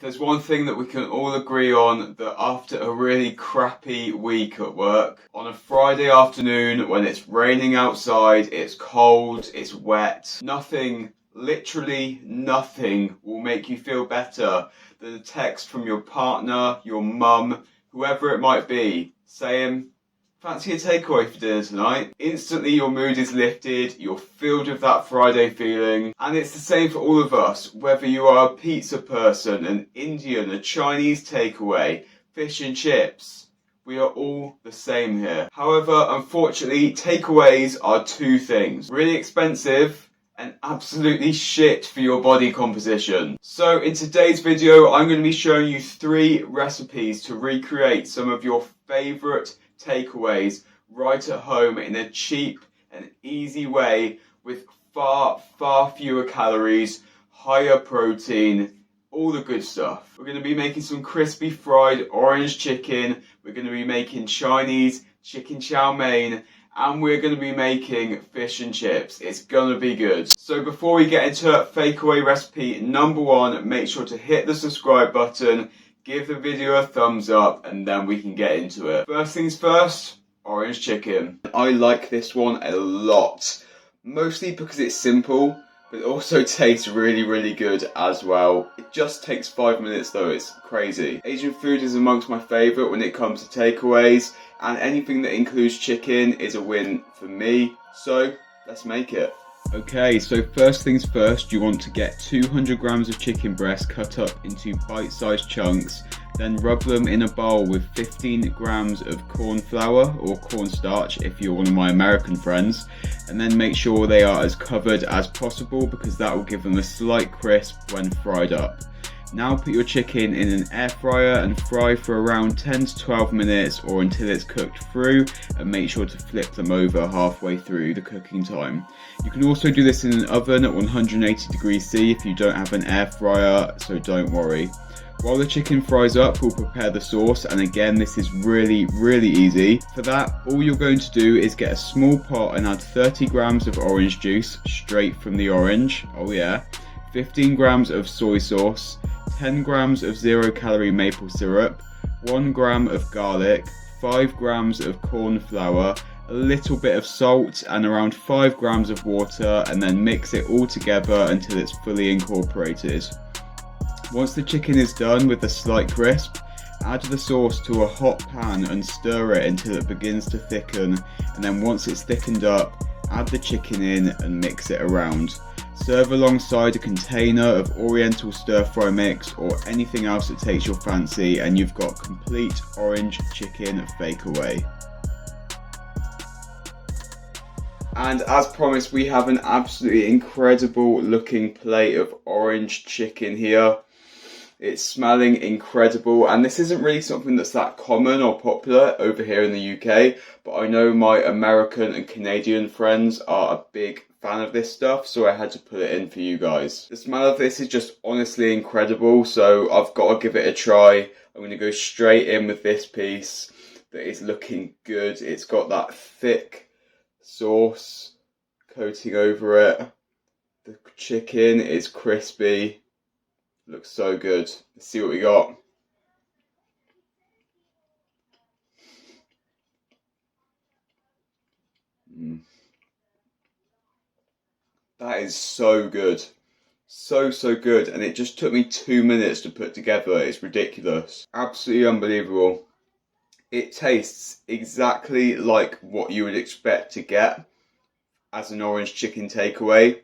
There's one thing that we can all agree on, that after a really crappy week at work, on a Friday afternoon when it's raining outside, it's cold, it's wet, nothing, literally nothing will make you feel better than a text from your partner, your mum, whoever it might be, saying, "Fancy a takeaway for dinner tonight?" Instantly your mood is lifted, you're filled with that Friday feeling, and it's the same for all of us, whether you are a pizza person, an Indian, a Chinese takeaway, fish and chips. We are all the same here. However, unfortunately, takeaways are two things: really expensive and absolutely shit for your body composition. So in today's video, I'm going to be showing you 3 recipes to recreate some of your favourite takeaways right at home in a cheap and easy way with far fewer calories, higher protein, all the good stuff. We're going to be making some crispy fried orange chicken, we're going to be making Chinese chicken chow mein, and we're going to be making fish and chips. It's going to be good. So before we get into fakeaway recipe number 1, make sure to hit the subscribe button, give the video a thumbs up, and then we can get into it. First things first, orange chicken. I like this one a lot, mostly because it's simple, but it also tastes really good as well. It just takes 5 minutes though, it's crazy. Asian food is amongst my favourite when it comes to takeaways, and anything that includes chicken is a win for me, so let's make it. Okay, so first things first, you want to get 200 grams of chicken breast cut up into bite-sized chunks, then rub them in a bowl with 15 grams of corn flour or cornstarch if you're one of my American friends, and then make sure they are as covered as possible because that will give them a slight crisp when fried up. Now put your chicken in an air fryer and fry for around 10 to 12 minutes or until it's cooked through, and make sure to flip them over halfway through the cooking time. You can also do this in an oven at 180 degrees C if you don't have an air fryer, so don't worry. While the chicken fries up, we'll prepare the sauce, and again this is really easy. For that, all you're going to do is get a small pot and add 30 grams of orange juice straight from the orange, oh yeah, 15 grams of soy sauce, 10 grams of 0-calorie maple syrup, 1 gram of garlic, 5 grams of corn flour, a little bit of salt, and around 5 grams of water, and then mix it all together until it's fully incorporated. Once the chicken is done with a slight crisp, add the sauce to a hot pan and stir it until it begins to thicken, and then once it's thickened up, add the chicken in and mix it around. Serve alongside a container of oriental stir-fry mix or anything else that takes your fancy, and you've got complete orange chicken fakeaway. And as promised, we have an absolutely incredible looking plate of orange chicken here. It's smelling incredible, and this isn't really something that's that common or popular over here in the UK, but I know my American and Canadian friends are a big fan of this stuff, so I had to put it in for you guys. The smell of this is just honestly incredible, so I've got to give it a try. I'm going to go straight in with this piece that is looking good. It's got that thick sauce coating over it. The chicken is crispy. Looks so good. Let's see what we got. That is so good. So good, and it just took me 2 minutes to put together. It's ridiculous. Absolutely unbelievable. It tastes exactly like what you would expect to get as an orange chicken takeaway,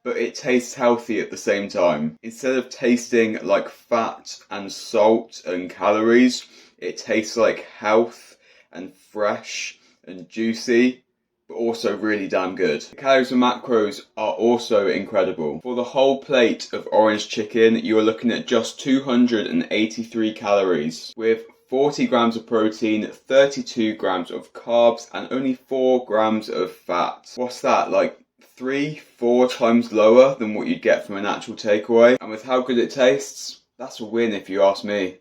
but it tastes healthy at the same time. Instead of tasting like fat and salt and calories, it tastes like health and fresh and juicy, but also really damn good. The calories and macros are also incredible. For the whole plate of orange chicken, you are looking at just 283 calories, with 40 grams of protein, 32 grams of carbs, and only 4 grams of fat. What's that, like 3-4 times lower than what you'd get from an actual takeaway? And with how good it tastes, that's a win if you ask me.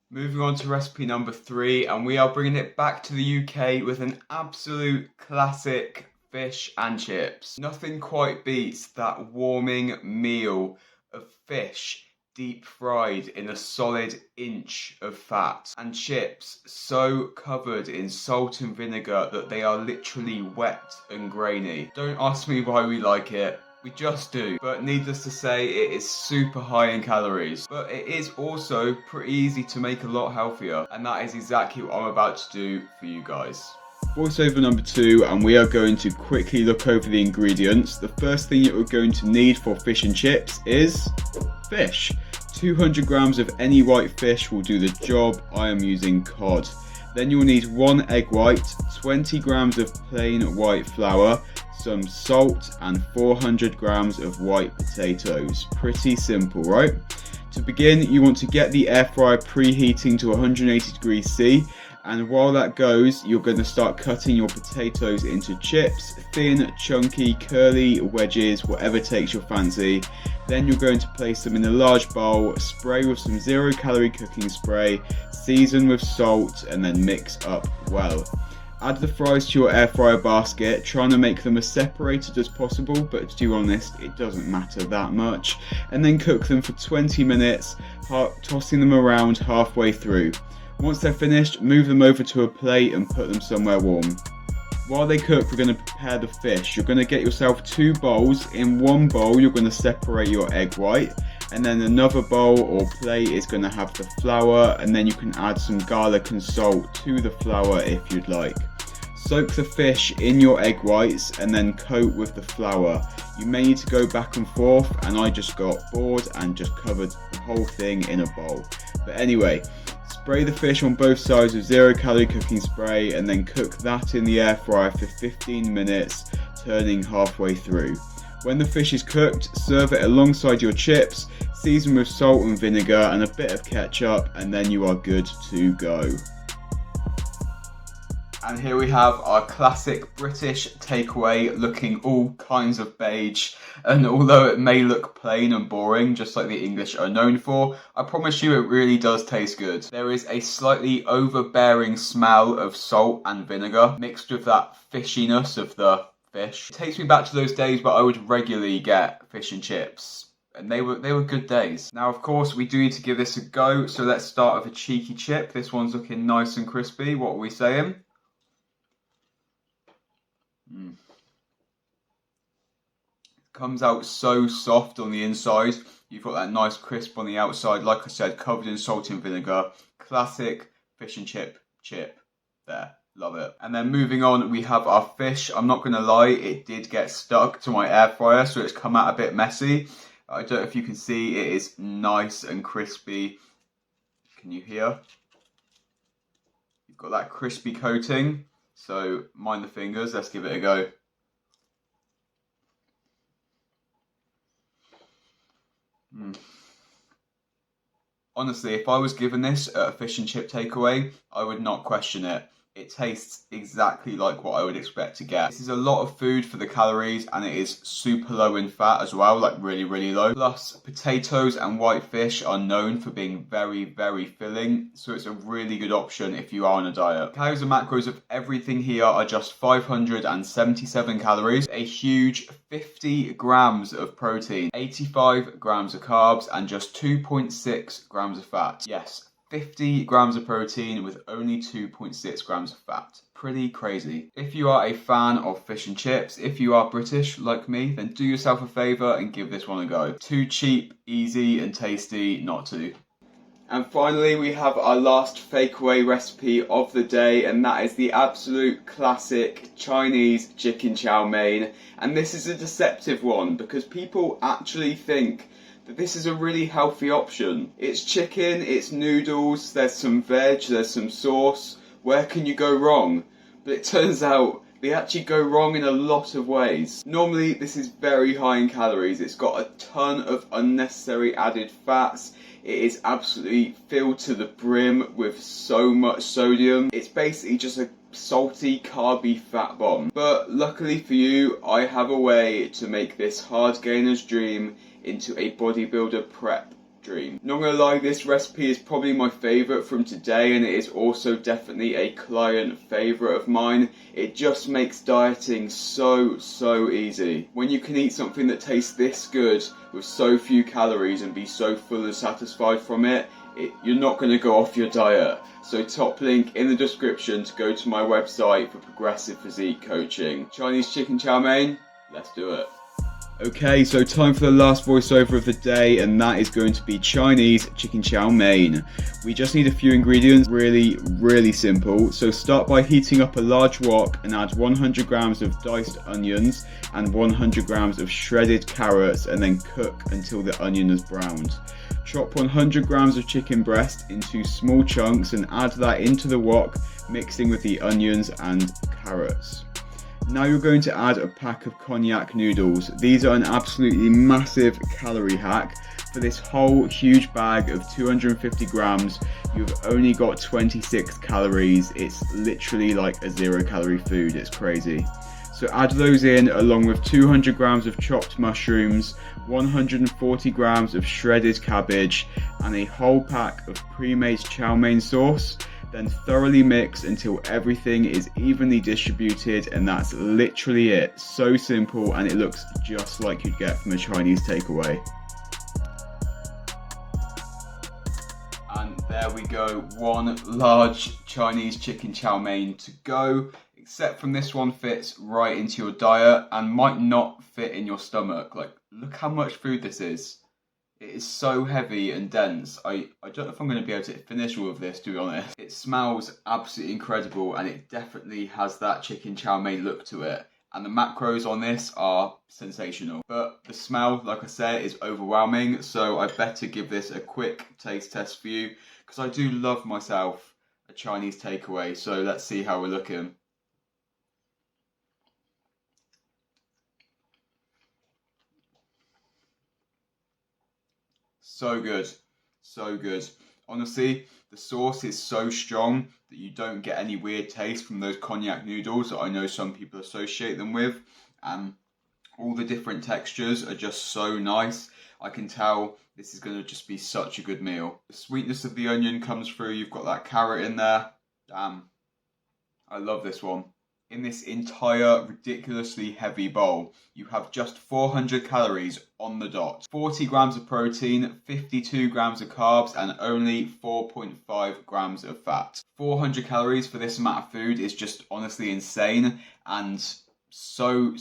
Moving on to recipe number 3, and we are bringing it back to the UK with an absolute classic fish and chips. Nothing quite beats that warming meal of fish deep fried in a solid inch of fat, and chips so covered in salt and vinegar that they are literally wet and grainy. Don't ask me why we like it. We just do. But needless to say, it is super high in calories. But it is also pretty easy to make a lot healthier. And that is exactly what I'm about to do for you guys. Voiceover number 2, and we are going to quickly look over the ingredients. The first thing that we're going to need for fish and chips is fish. 200 grams of any white fish will do the job. I am using cod. Then you'll need 1 egg white, 20 grams of plain white flour, some salt, and 400 grams of white potatoes. Pretty simple, right? To begin, you want to get the air fryer preheating to 180 degrees C, and while that goes, you're going to start cutting your potatoes into chips, thin, chunky, curly wedges, whatever takes your fancy. Then you're going to place them in a large bowl, spray with some 0-calorie cooking spray, season with salt, and then mix up well. Add the fries to your air fryer basket, trying to make them as separated as possible, but to be honest, it doesn't matter that much. And then cook them for 20 minutes, tossing them around halfway through. Once they're finished, move them over to a plate and put them somewhere warm. While they cook, we're going to prepare the fish. You're going to get yourself 2 bowls. In one bowl, you're going to separate your egg white, and then another bowl or plate is going to have the flour, and then you can add some garlic and salt to the flour if you'd like. Soak the fish in your egg whites and then coat with the flour. You may need to go back and forth, and I just got bored and just covered the whole thing in a bowl. But anyway, spray the fish on both sides with 0-calorie cooking spray and then cook that in the air fryer for 15 minutes, turning halfway through. When the fish is cooked, serve it alongside your chips, season with salt and vinegar and a bit of ketchup, and then you are good to go. And here we have our classic British takeaway, looking all kinds of beige. And although it may look plain and boring, just like the English are known for, I promise you it really does taste good. There is a slightly overbearing smell of salt and vinegar, mixed with that fishiness of the fish. It takes me back to those days where I would regularly get fish and chips. And they were good days. Now, of course, we do need to give this a go. So let's start with a cheeky chip. This one's looking nice and crispy. What are we saying? Comes out so soft on the inside. You've got that nice crisp on the outside. Like I said, covered in salt and vinegar. Classic fish and chip there. Love it. And then moving on, we have our fish. I'm not going to lie, it did get stuck to my air fryer, so it's come out a bit messy. I don't know if you can see, it is nice and crispy. Can you hear? You've got that crispy coating. So mind the fingers, let's give it a go. Honestly, if I was given this at a fish and chip takeaway, I would not question it. It tastes exactly like what I would expect to get. This is a lot of food for the calories, and it is super low in fat as well, like really, really low. Plus, potatoes and white fish are known for being very, very filling, so it's a really good option if you are on a diet. Calories and macros of everything here are just 577 calories, a huge 50 grams of protein, 85 grams of carbs, and just 2.6 grams of fat. Yes, 50 grams of protein with only 2.6 grams of fat. Pretty crazy. If you are a fan of fish and chips, if you are British like me, then do yourself a favour and give this one a go. Too cheap, easy and tasty not to. And finally, we have our last FAKEAWAY recipe of the day, and that is the absolute classic Chinese chicken chow mein. And this is a deceptive one because people actually think that this is a really healthy option. It's chicken, it's noodles, there's some veg, there's some sauce. Where can you go wrong? But it turns out they actually go wrong in a lot of ways. Normally, this is very high in calories. It's got a ton of unnecessary added fats. It is absolutely filled to the brim with so much sodium. It's basically just a salty, carby fat bomb. But luckily for you, I have a way to make this hard gainer's dream into a bodybuilder prep dream. Not gonna lie, this recipe is probably my favourite from today, and it is also definitely a client favourite of mine. It just makes dieting so easy. When you can eat something that tastes this good with so few calories and be so full and satisfied from it, you're not going to go off your diet. So top link in the description to go to my website for progressive physique coaching. Chinese chicken chow mein, let's do it. Okay, so time for the last voiceover of the day, and that is going to be Chinese chicken chow mein. We just need a few ingredients, really simple. So start by heating up a large wok and add 100 grams of diced onions and 100 grams of shredded carrots, and then cook until the onion is browned. Chop 100 grams of chicken breast into small chunks and add that into the wok, mixing with the onions and carrots. Now you're going to add a pack of cognac noodles. These are an absolutely massive calorie hack. For this whole huge bag of 250 grams, you've only got 26 calories. It's literally like a 0-calorie food. It's crazy. So add those in along with 200 grams of chopped mushrooms, 140 grams of shredded cabbage, and a whole pack of pre-made chow mein sauce. Then thoroughly mix until everything is evenly distributed, and that's literally it. So simple, and it looks just like you'd get from a Chinese takeaway. And there we go, one large Chinese chicken chow mein to go. Except from this one fits right into your diet and might not fit in your stomach. Like, look how much food this is. It is so heavy and dense. I don't know if I'm going to be able to finish all of this, to be honest. It smells absolutely incredible, and it definitely has that chicken chow mein look to it. And the macros on this are sensational. But the smell, like I said, is overwhelming. So I better give this a quick taste test for you, because I do love myself a Chinese takeaway. So let's see how we're looking. So good, so good. Honestly, the sauce is so strong that you don't get any weird taste from those cognac noodles that I know some people associate them with. And all the different textures are just so nice. I can tell this is going to just be such a good meal. The sweetness of the onion comes through. You've got that carrot in there. Damn, I love this one. In this entire ridiculously heavy bowl, you have just 400 calories on the dot. 40 grams of protein, 52 grams of carbs, and only 4.5 grams of fat. 400 calories for this amount of food is just honestly insane, and so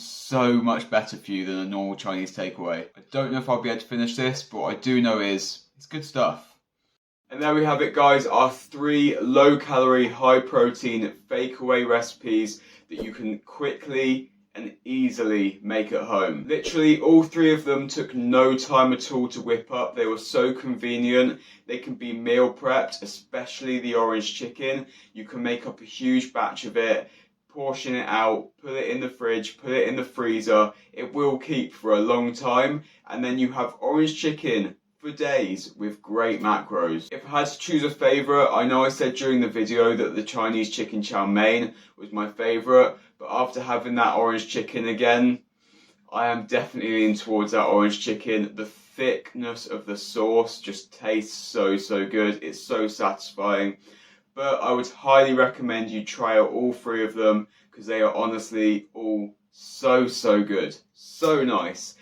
much better for you than a normal Chinese takeaway. I don't know if I'll be able to finish this, but what I do know is it's good stuff. And there we have it, guys, our 3 low-calorie, high-protein FAKEAWAY recipes that you can quickly and easily make at home. Literally, all 3 of them took no time at all to whip up. They were so convenient. They can be meal prepped, especially the orange chicken. You can make up a huge batch of it, portion it out, put it in the fridge, put it in the freezer. It will keep for a long time. And then you have orange chicken for days with great macros. If I had to choose a favourite, I know I said during the video that the Chinese chicken chow mein was my favourite, but after having that orange chicken again, I am definitely leaning towards that orange chicken. The thickness of the sauce just tastes so good. It's so satisfying. But I would highly recommend you try out all 3 of them, because they are honestly all so good. So nice.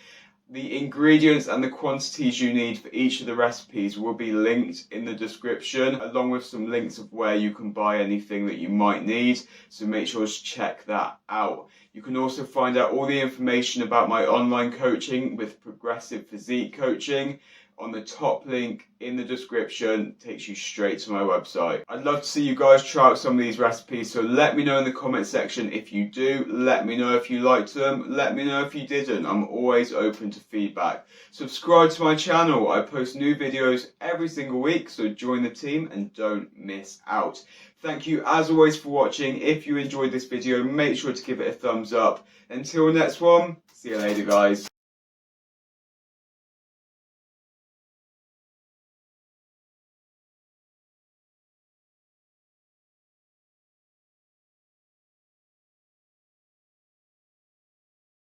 The ingredients and the quantities you need for each of the recipes will be linked in the description, along with some links of where you can buy anything that you might need, so make sure to check that out. You can also find out all the information about my online coaching with progressive physique coaching on the top link in the description. Takes you straight to my website. I'd love to see you guys try out some of these recipes, so let me know in the comment section if you do. Let me know if you liked them. Let me know if you didn't. I'm always open to feedback. Subscribe to my channel. I post new videos every single week, so join the team and don't miss out. Thank you as always for watching. If you enjoyed this video, make sure to give it a thumbs up. Until next one, see you later, guys.